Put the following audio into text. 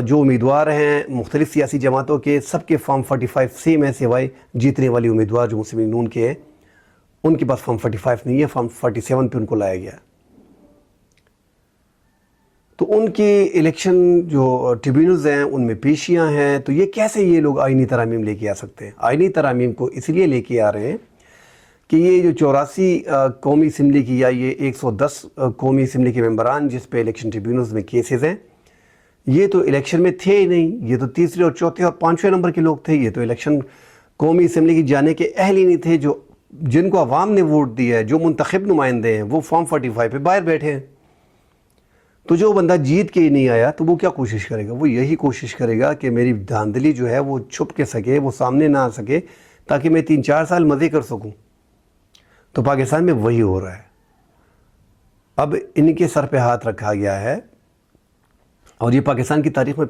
جو امیدوار ہیں مختلف سیاسی جماعتوں کے، سب کے فارم 45 سیم ہے، سوائے جیتنے والی امیدوار جو مسلم لیگ نون کے ہیں، ان کے پاس فارم 45 نہیں ہے، فارم 47 پہ ان کو لایا گیا۔ تو ان کی الیکشن جو ٹریبیونلز ہیں ان میں پیشیاں ہیں، تو یہ کیسے یہ لوگ آئینی ترامیم لے کے آ سکتے ہیں؟ آئینی ترامیم کو اس لیے لے کے آ رہے ہیں کہ یہ جو 84 قومی اسمبلی کی یا یہ 110 قومی اسمبلی کے ممبران جس پہ الیکشن ٹریبیونلز میں کیسز ہیں، یہ تو الیکشن میں تھے ہی نہیں، یہ تو تیسرے اور چوتھے اور پانچویں نمبر کے لوگ تھے، یہ تو الیکشن قومی اسمبلی کی جانے کے اہل ہی نہیں تھے، جن کو عوام نے ووٹ دیا ہے، جو منتخب نمائندے ہیں، وہ فارم 45 پہ باہر بیٹھے ہیں۔ تو جو بندہ جیت کے ہی نہیں آیا تو وہ کیا کوشش کرے گا؟ وہ یہی کوشش کرے گا کہ میری دھاندلی جو ہے وہ چھپ کے سکے، وہ سامنے نہ آ سکے، تاکہ میں 3-4 سال مزے کر سکوں۔ تو پاکستان میں وہی ہو رہا ہے۔ اب ان کے سر پہ ہاتھ رکھا گیا ہے، اور یہ پاکستان کی تاریخ میں